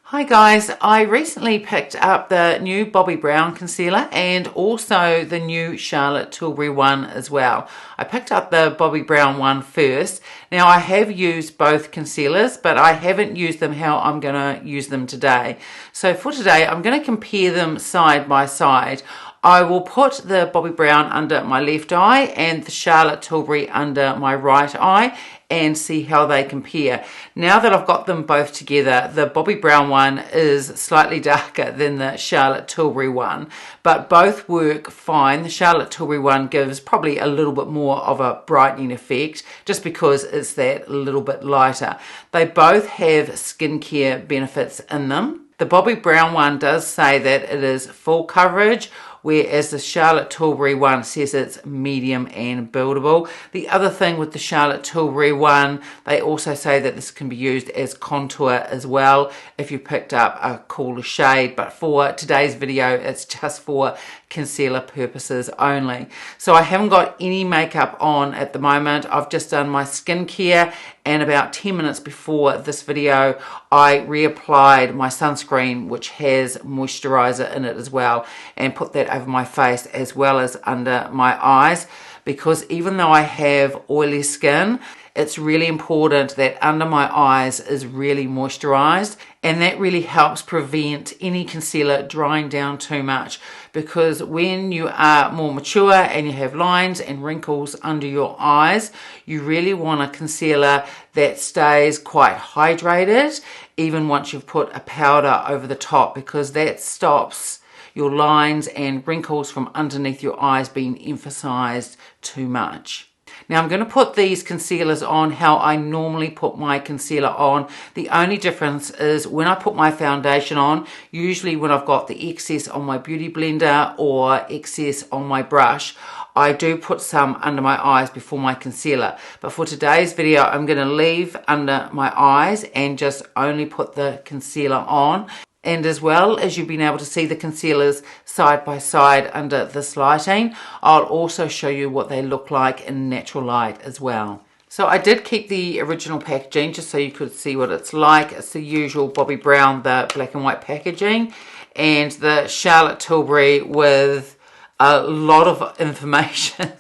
Hi guys, I recently picked up the new Bobbi Brown concealer and also the new Charlotte Tilbury one as well. I picked up the Bobbi Brown one first. Now I have used both concealers, but I haven't used them how I'm going to use them today. So for today, I'm going to compare them side by side. I will put the Bobbi Brown under my left eye and the Charlotte Tilbury under my right eye and see how they compare. Now that I've got them both together, the Bobbi Brown one is slightly darker than the Charlotte Tilbury one, but both work fine. The Charlotte Tilbury one gives probably a little bit more of a brightening effect just because it's that little bit lighter. They both have skincare benefits in them. The Bobbi Brown one does say that it is full coverage, whereas the Charlotte Tilbury one says it's medium and buildable. The other thing with the Charlotte Tilbury one, they also say that this can be used as contour as well if you picked up a cooler shade, but for today's video it's just for concealer purposes only. So I haven't got any makeup on at the moment. I've just done my skincare, and about 10 minutes before this video I reapplied my sunscreen, which has moisturizer in it as well, and put that over my face as well as under my eyes, because even though I have oily skin, it's really important that under my eyes is really moisturized, and that really helps prevent any concealer drying down too much, because when you are more mature and you have lines and wrinkles under your eyes, you really want a concealer that stays quite hydrated even once you've put a powder over the top, because that stops your lines and wrinkles from underneath your eyes being emphasized too much. Now I'm going to put these concealers on how I normally put my concealer on. The only difference is when I put my foundation on, usually when I've got the excess on my beauty blender or excess on my brush, I do put some under my eyes before my concealer. But for today's video, I'm going to leave under my eyes and just only put the concealer on. And as well as you've been able to see the concealers side by side under this lighting, I'll also show you what they look like in natural light as well. So I did keep the original packaging just so you could see what it's like. It's the usual Bobbi Brown, the black and white packaging, and the Charlotte Tilbury with a lot of information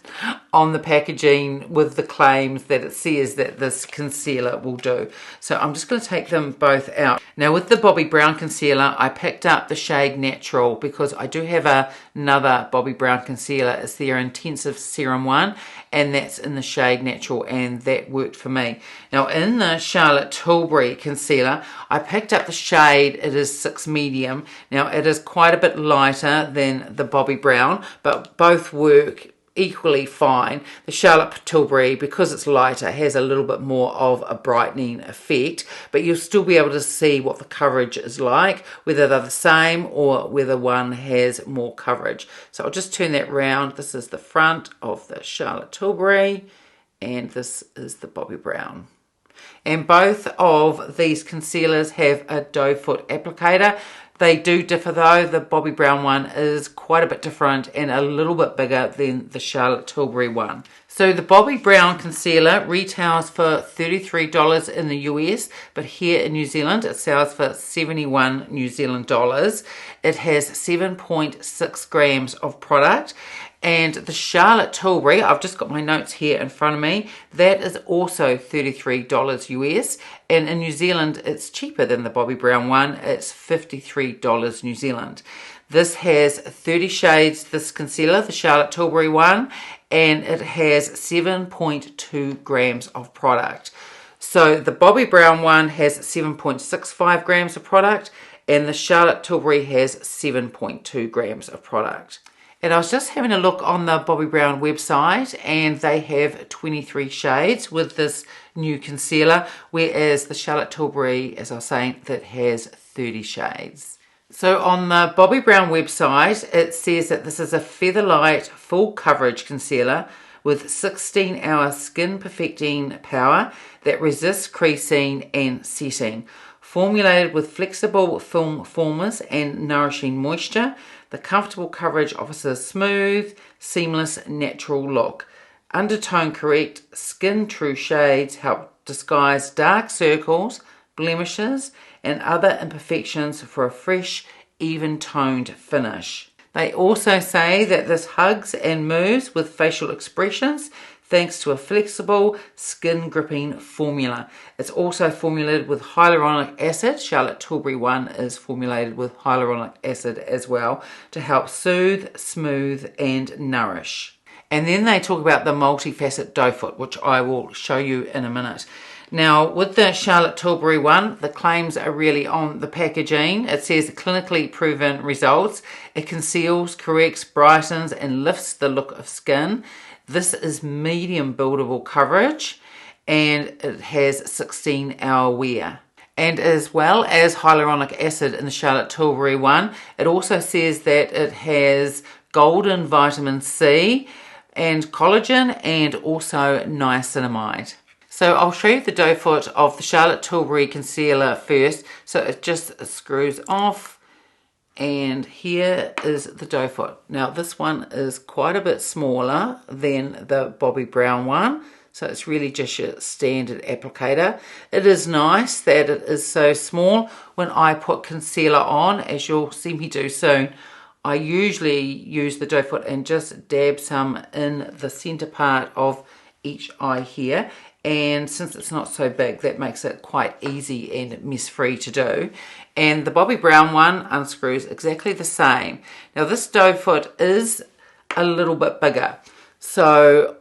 on the packaging with the claims that it says that this concealer will do. So I'm just going to take them both out. Now with the Bobbi Brown concealer, I picked up the shade Natural because I do have another Bobbi Brown concealer. It's their Intensive Serum one, and that's in the shade Natural, and that worked for me. Now in the Charlotte Tilbury concealer, I picked up the shade, it is 6 Medium. Now it is quite a bit lighter than the Bobbi Brown, but both work equally fine. The Charlotte Tilbury, because it's lighter, has a little bit more of a brightening effect, but you'll still be able to see what the coverage is like, whether they're the same or whether one has more coverage. So I'll just turn that round. This is the front of the Charlotte Tilbury, and this is the Bobbi Brown. And both of these concealers have a doe foot applicator. They do differ though. The Bobbi Brown one is quite a bit different and a little bit bigger than the Charlotte Tilbury one. So the Bobbi Brown concealer retails for $33 in the US, but here in New Zealand it sells for 71 New Zealand dollars. It has 7.6 grams of product. And the Charlotte Tilbury, I've just got my notes here in front of me, that is also $33 US. And in New Zealand, it's cheaper than the Bobbi Brown one. It's $53 New Zealand. This has 30 shades, this concealer, the Charlotte Tilbury one, and it has 7.2 grams of product. So the Bobbi Brown one has 7.65 grams of product, and the Charlotte Tilbury has 7.2 grams of product. And I was just having a look on the Bobbi Brown website, and they have 23 shades with this new concealer, whereas the Charlotte Tilbury, as I was saying, that has 30 shades. So on the Bobbi Brown website, it says that this is a feather light full coverage concealer with 16-hour skin perfecting power that resists creasing and setting. Formulated with flexible film formers and nourishing moisture, the comfortable coverage offers a smooth, seamless, natural look. Undertone correct, skin true shades help disguise dark circles, blemishes, and other imperfections for a fresh, even-toned finish. They also say that this hugs and moves with facial expressions thanks to a flexible, skin-gripping formula. It's also formulated with hyaluronic acid. Charlotte Tilbury one is formulated with hyaluronic acid as well to help soothe, smooth, and nourish. And then they talk about the multifaceted doe foot, which I will show you in a minute. Now, with the Charlotte Tilbury one, the claims are really on the packaging. It says clinically proven results. It conceals, corrects, brightens, and lifts the look of skin. This is medium buildable coverage, and it has 16-hour wear. And as well as hyaluronic acid in the Charlotte Tilbury one, it also says that it has golden vitamin C and collagen and also niacinamide. So I'll show you the doe foot of the Charlotte Tilbury concealer first. So it just screws off, and here is the doe foot. Now this one is quite a bit smaller than the Bobbi Brown one. So it's really just your standard applicator. It is nice that it is so small. When I put concealer on, as you'll see me do soon, I usually use the doe foot and just dab some in the center part of each eye here. And since it's not so big, that makes it quite easy and mess-free to do. And the Bobbi Brown one unscrews exactly the same. Now this doe foot is a little bit bigger. So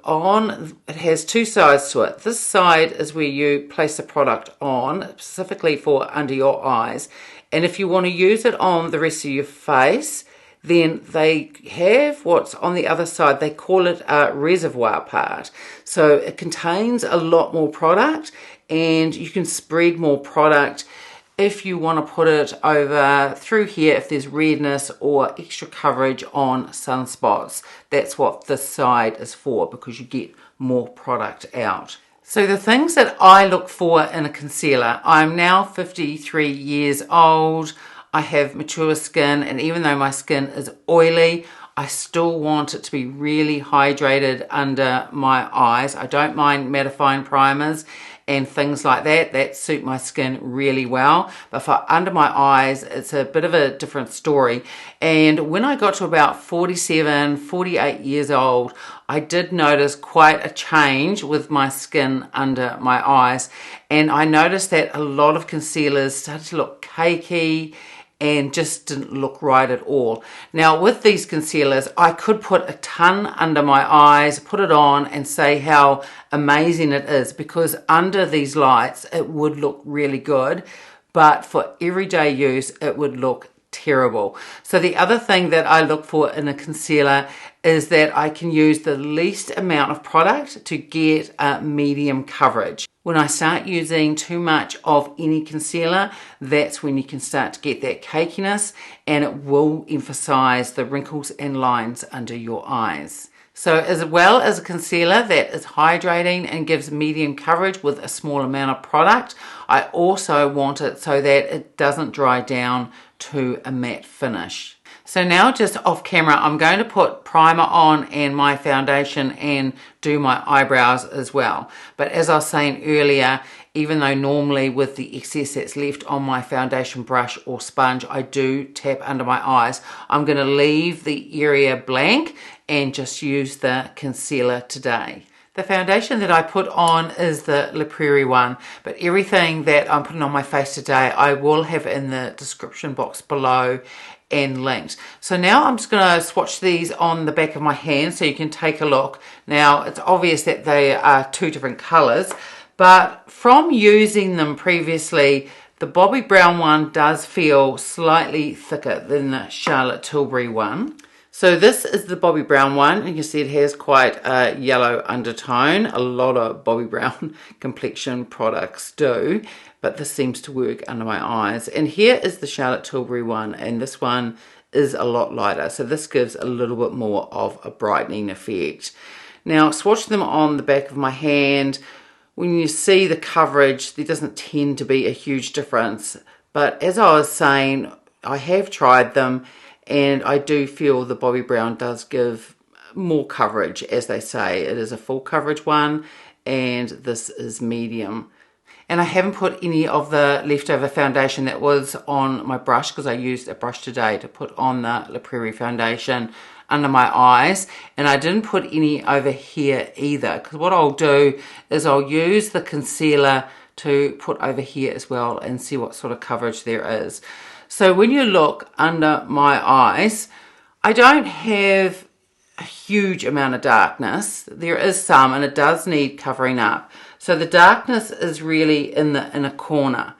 it has two sides to it. This side is where you place the product on, specifically for under your eyes. And if you want to use it on the rest of your face, then they have what's on the other side. They call it a reservoir part. So it contains a lot more product, and you can spread more product if you want to put it over through here if there's redness or extra coverage on sunspots. That's what this side is for, because you get more product out. So the things that I look for in a concealer, I'm now 53 years old. I have mature skin, and even though my skin is oily, I still want it to be really hydrated under my eyes. I don't mind mattifying primers and things like that suit my skin really well. But for under my eyes, it's a bit of a different story. And when I got to about 47, 48 years old, I did notice quite a change with my skin under my eyes. And I noticed that a lot of concealers started to look cakey and just didn't look right at all. Now with these concealers, I could put a ton under my eyes, put it on and say how amazing it is, because under these lights it would look really good, but for everyday use it would look terrible. So the other thing that I look for in a concealer is that I can use the least amount of product to get a medium coverage. When I start using too much of any concealer, that's when you can start to get that cakiness, and it will emphasize the wrinkles and lines under your eyes. So as well as a concealer that is hydrating and gives medium coverage with a small amount of product, I also want it so that it doesn't dry down to a matte finish. So now just off camera, I'm going to put primer on and my foundation and do my eyebrows as well. But as I was saying earlier, even though normally with the excess that's left on my foundation brush or sponge, I do tap under my eyes, I'm going to leave the area blank and just use the concealer today. The foundation that I put on is the Prairie one, but everything that I'm putting on my face today, I will have in the description box below and linked. So now I'm just going to swatch these on the back of my hand so you can take a look. Now it's obvious that they are two different colors, but from using them previously, the Bobbi Brown one does feel slightly thicker than the Charlotte Tilbury one. So this is the Bobbi Brown one. You can see it has quite a yellow undertone. A lot of Bobbi Brown complexion products do, but this seems to work under my eyes. And here is the Charlotte Tilbury one, and this one is a lot lighter. So this gives a little bit more of a brightening effect. Now swatch them on the back of my hand. When you see the coverage, there doesn't tend to be a huge difference. But as I was saying, I have tried them, and I do feel the Bobbi Brown does give more coverage, as they say. It is a full coverage one, and this is medium. And I haven't put any of the leftover foundation that was on my brush, because I used a brush today to put on the Prairie foundation under my eyes. And I didn't put any over here either, because what I'll do is I'll use the concealer to put over here as well and see what sort of coverage there is. So when you look under my eyes, I don't have a huge amount of darkness. There is some, and it does need covering up. So the darkness is really in the inner corner.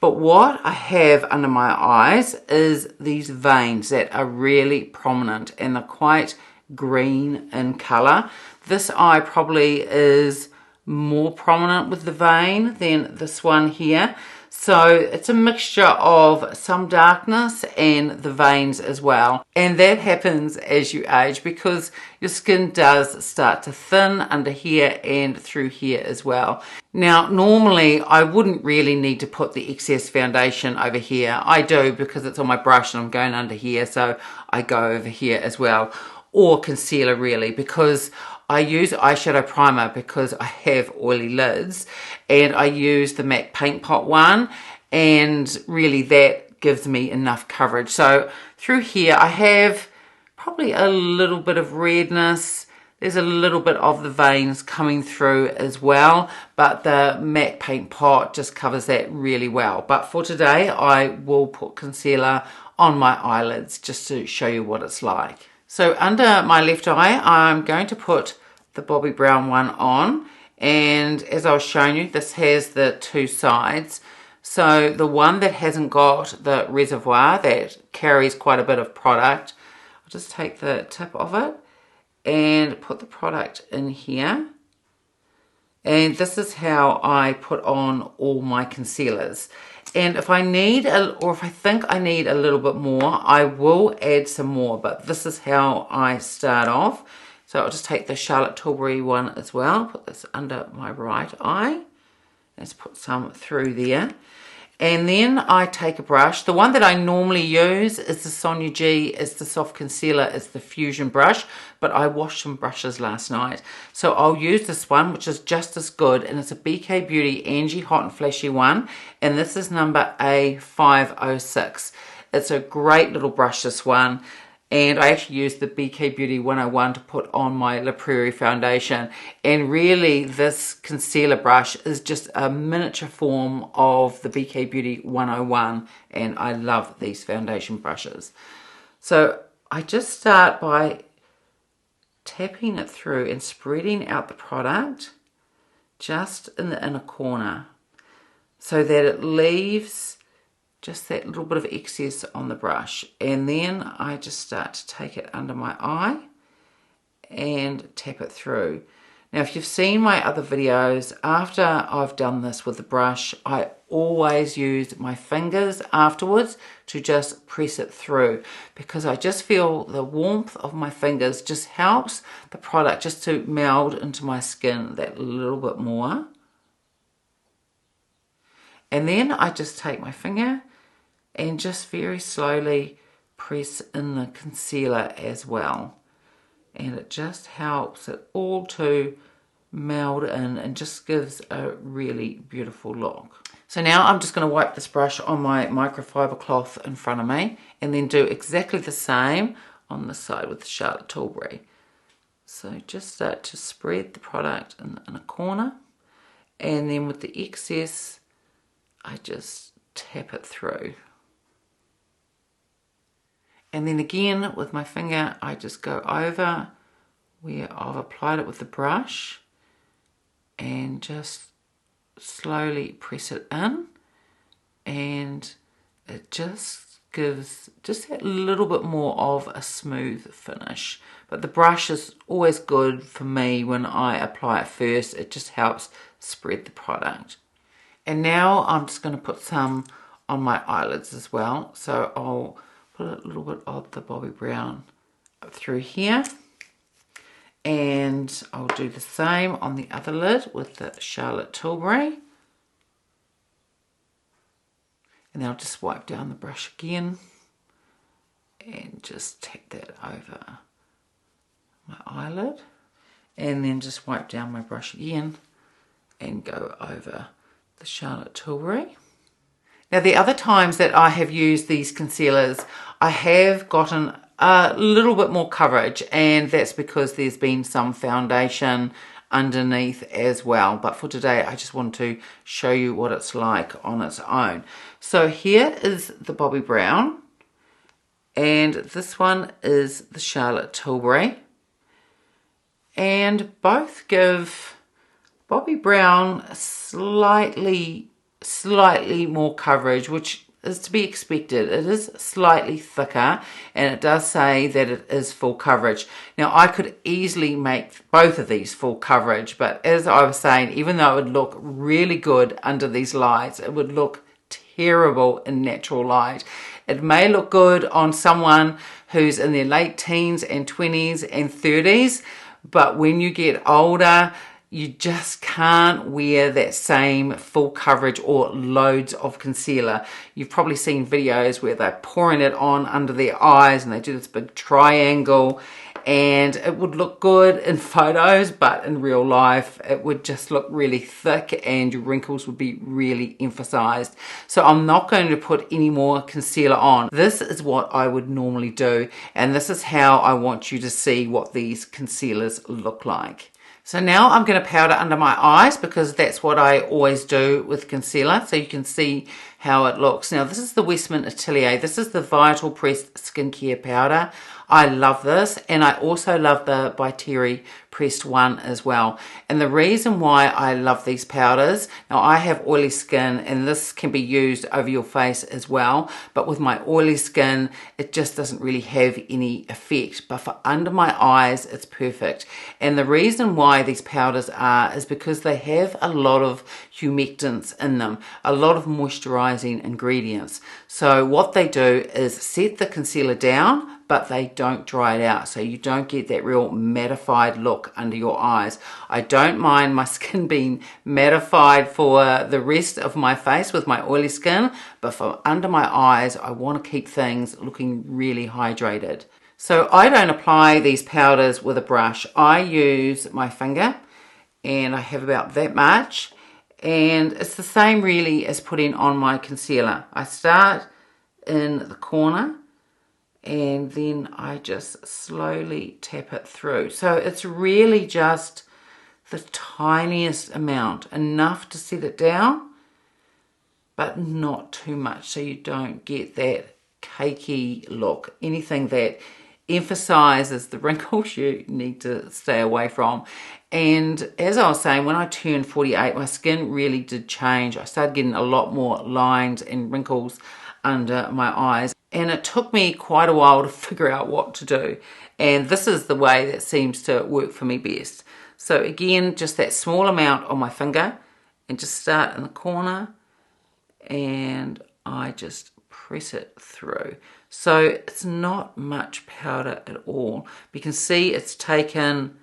But what I have under my eyes is these veins that are really prominent, and they're quite green in colour. This eye probably is more prominent with the vein than this one here. So it's a mixture of some darkness and the veins as well. And that happens as you age, because your skin does start to thin under here and through here as well. Now, normally I wouldn't really need to put the excess foundation over here. I do, because it's on my brush and I'm going under here, so I go over here as well. Or concealer, really, because I use eyeshadow primer because I have oily lids, and I use the MAC Paint Pot one, and really that gives me enough coverage. So through here I have probably a little bit of redness. There's a little bit of the veins coming through as well, but the MAC Paint Pot just covers that really well. But for today I will put concealer on my eyelids just to show you what it's like. So under my left eye, I'm going to put the Bobbi Brown one on. And as I was showing you, this has the two sides. So the one that hasn't got the reservoir, that carries quite a bit of product, I'll just take the tip of it and put the product in here. And this is how I put on all my concealers. And if I need, or if I think I need a little bit more, I will add some more. But this is how I start off. So I'll just take the Charlotte Tilbury one as well. Put this under my right eye. Let's put some through there. And then I take a brush. The one that I normally use is the Sonia G. It's the soft concealer. It's the Fusion brush. But I washed some brushes last night. So I'll use this one, which is just as good. And it's a BK Beauty Angie Hot and Flashy one. And this is number A506. It's a great little brush, this one. And I actually used the BK Beauty 101 to put on my La Prairie foundation. And really, this concealer brush is just a miniature form of the BK Beauty 101. And I love these foundation brushes. So I just start by tapping it through and spreading out the product just in the inner corner, so that it leaves just that little bit of excess on the brush. And then I just start to take it under my eye and tap it through. Now, if you've seen my other videos, after I've done this with the brush, I always use my fingers afterwards to just press it through, because I just feel the warmth of my fingers just helps the product just to meld into my skin that little bit more. And then I just take my finger and just very slowly press in the concealer as well. And it just helps it all to meld in and just gives a really beautiful look. So now I'm just going to wipe this brush on my microfiber cloth in front of me, and then do exactly the same on the side with the Charlotte Tilbury. So just start to spread the product in a corner, and then with the excess I just tap it through. And then again with my finger I just go over where I've applied it with the brush and just slowly press it in, and it just gives just that little bit more of a smooth finish. But the brush is always good for me when I apply it first. It just helps spread the product. And now I'm just going to put some on my eyelids as well. So I'll put a little bit of the Bobbi Brown through here. And I'll do the same on the other lid with the Charlotte Tilbury. And then I'll just wipe down the brush again and just tap that over my eyelid. And then just wipe down my brush again and go over the Charlotte Tilbury. Now the other times that I have used these concealers, I have gotten a little bit more coverage, and that's because there's been some foundation underneath as well. But for today, I just want to show you what it's like on its own. So here is the Bobbi Brown, and this one is the Charlotte Tilbury. And both give Bobbi Brown slightly more coverage, which is to be expected. It is slightly thicker, and it does say that it is full coverage. Now I could easily make both of these full coverage, but as I was saying, even though it would look really good under these lights, it would look terrible in natural light. It may look good on someone who's in their late teens and 20s and 30s, but when you get older, you just can't wear that same full coverage or loads of concealer. You've probably seen videos where they're pouring it on under their eyes and they do this big triangle, and it would look good in photos, but in real life it would just look really thick and your wrinkles would be really emphasized. So I'm not going to put any more concealer on. This is what I would normally do, and this is how I want you to see what these concealers look like. So now I'm going to powder under my eyes, because that's what I always do with concealer, so you can see how it looks. Now this is the Westman Atelier. This is the Vital Pressed Skincare Powder. I love this, and I also love the by Terry pressed one as well. And the reason why I love these powders, now I have oily skin, and this can be used over your face as well, but with my oily skin it just doesn't really have any effect, but for under my eyes it's perfect. And the reason why these powders is because they have a lot of humectants in them, a lot of moisturizing ingredients. So what they do is set the concealer down, but they don't dry it out, so you don't get that real mattified look under your eyes. I don't mind my skin being mattified for the rest of my face with my oily skin, but for under my eyes I want to keep things looking really hydrated. So I don't apply these powders with a brush. I use my finger, and I have about that much, and it's the same really as putting on my concealer. I start in the corner, and then I just slowly tap it through. So it's really just the tiniest amount, enough to set it down, but not too much, so you don't get that cakey look. Anything that emphasizes the wrinkles you need to stay away from. And as I was saying, when I turned 48, my skin really did change. I started getting a lot more lines and wrinkles under my eyes, and it took me quite a while to figure out what to do, and this is the way that seems to work for me best. So again, just that small amount on my finger, and just start in the corner, and I just press it through. So it's not much powder at all. You can see it's taken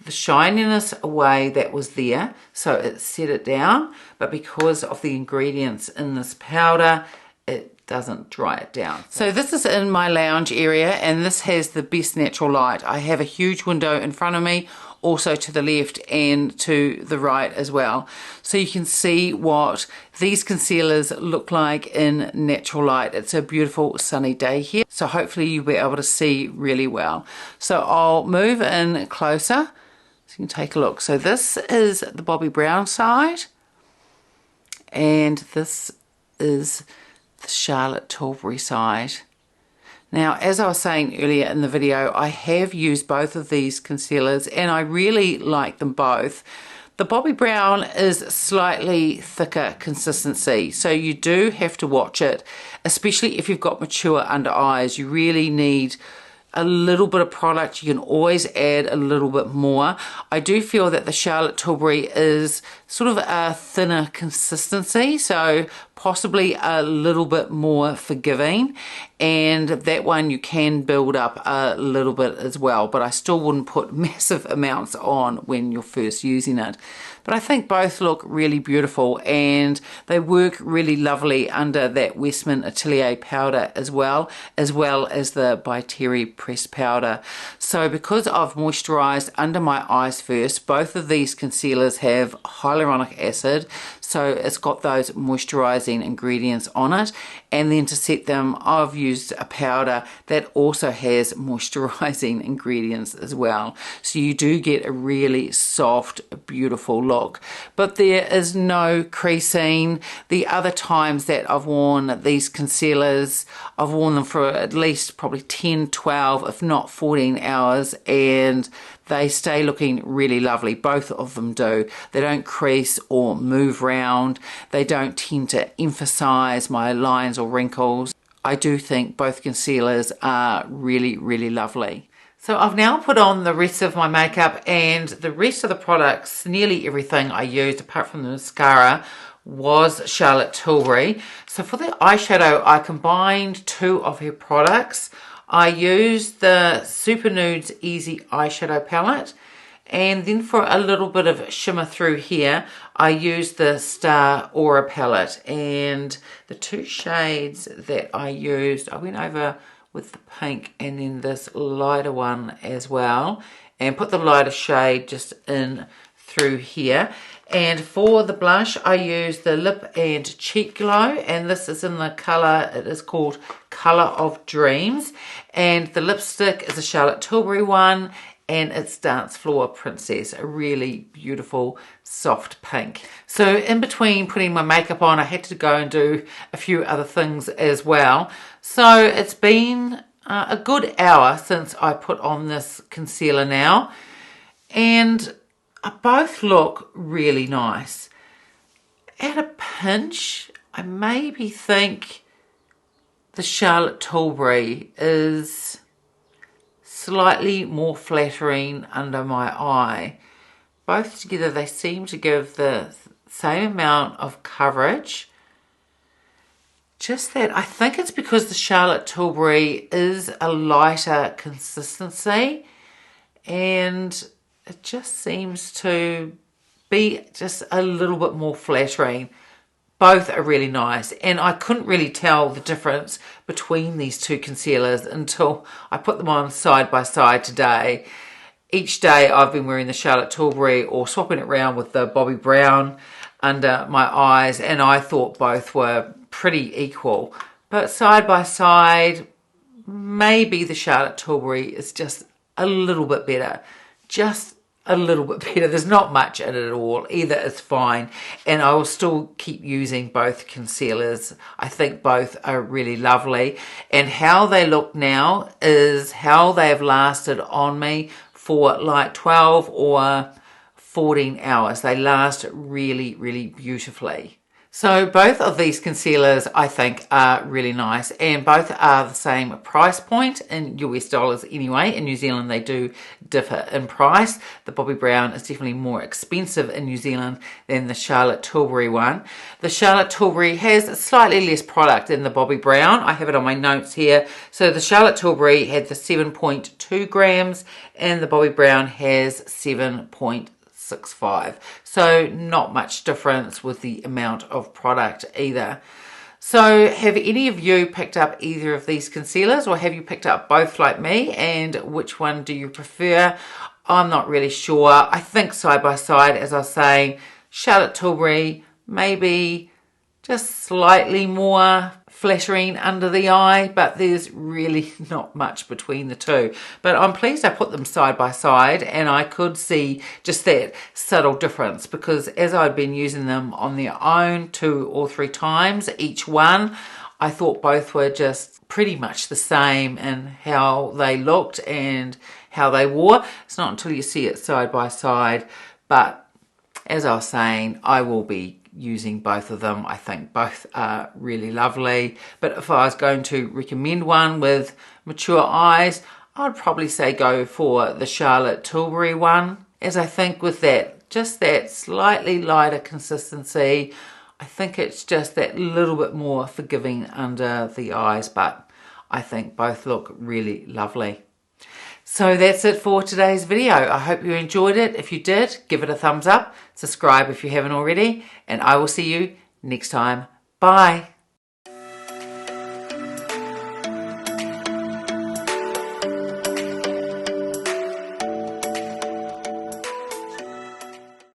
the shininess away that was there, so it set it down, but because of the ingredients in this powder, it doesn't dry it down. So this is in my lounge area, and this has the best natural light. I have a huge window in front of me, also to the left and to the right as well. So you can see what these concealers look like in natural light. It's a beautiful sunny day here, so hopefully you'll be able to see really well. So I'll move in closer so you can take a look. So this is the Bobbi Brown side, and this is the Charlotte Tilbury side. Now, as I was saying earlier in the video, I have used both of these concealers, and I really like them both. The Bobbi Brown is slightly thicker consistency, so you do have to watch it, especially if you've got mature under eyes. You really need a little bit of product. You can always add a little bit more. I do feel that the Charlotte Tilbury is sort of a thinner consistency, so possibly a little bit more forgiving, and that one you can build up a little bit as well, but I still wouldn't put massive amounts on when you're first using it. But I think both look really beautiful, and they work really lovely under that Westman Atelier powder as well as the by Terry pressed powder. So because I've moisturized under my eyes first, both of these concealers have hyaluronic acid, so it's got those moisturizing ingredients on it, and then to set them I've used a powder that also has moisturizing ingredients as well, so you do get a really soft, beautiful look. But there is no creasing. The other times that I've worn these concealers, I've worn them for at least probably 10, 12, if not 14 hours, and they stay looking really lovely. Both of them do. They don't crease or move round. They don't tend to emphasize my lines or wrinkles. I do think both concealers are really, really lovely. So I've now put on the rest of my makeup, and the rest of the products, nearly everything I used apart from the mascara, was Charlotte Tilbury. So for the eyeshadow, I combined two of her products. I used the Super Nudes Easy Eyeshadow Palette, and then for a little bit of shimmer through here, I used the Star Aura Palette. And the two shades that I used, I went over with the pink and then this lighter one as well, and put the lighter shade just in through here. And for the blush, I used the Lip and Cheek Glow, and this is in the colour, it is called Colour of Dreams. And the lipstick is a Charlotte Tilbury one, and it's Dance Floor Princess, a really beautiful soft pink. So in between putting my makeup on, I had to go and do a few other things as well. So it's been a good hour since I put on this concealer now, and both look really nice. At a pinch, I maybe think the Charlotte Tilbury is slightly more flattering under my eye. Both together they seem to give the same amount of coverage. Just that I think it's because the Charlotte Tilbury is a lighter consistency, and it just seems to be just a little bit more flattering. Both are really nice, and I couldn't really tell the difference between these two concealers until I put them on side by side today. Each day I've been wearing the Charlotte Tilbury or swapping it around with the Bobbi Brown under my eyes, and I thought both were pretty equal. But side by side, maybe the Charlotte Tilbury is just a little bit better. Just a little bit better. There's not much in it at all. Either is fine, and I will still keep using both concealers. I think both are really lovely, and how they look now is how they have lasted on me for like 12 or 14 hours. They last really, really beautifully. So both of these concealers I think are really nice, and both are the same price point in US dollars anyway. In New Zealand they do differ in price. The Bobbi Brown is definitely more expensive in New Zealand than the Charlotte Tilbury one. The Charlotte Tilbury has slightly less product than the Bobbi Brown. I have it on my notes here. So the Charlotte Tilbury had the 7.2 grams and the Bobbi Brown has 7.65. So not much difference with the amount of product either. So have any of you picked up either of these concealers, or have you picked up both like me, and which one do you prefer? I'm not really sure. I think side by side, as I was saying, Charlotte Tilbury maybe just slightly more flattering under the eye, but there's really not much between the two. But I'm pleased I put them side by side, and I could see just that subtle difference, because as I'd been using them on their own 2 or 3 times each one, I thought both were just pretty much the same in how they looked and how they wore. It's not until you see it side by side, but as I was saying, I will be using both of them. I think both are really lovely, but if I was going to recommend one with mature eyes, I'd probably say go for the Charlotte Tilbury one, as I think with that, just that slightly lighter consistency, I think it's just that little bit more forgiving under the eyes, but I think both look really lovely. So that's it for today's video. I hope you enjoyed it. If you did, give it a thumbs up, subscribe if you haven't already, and I will see you next time. Bye.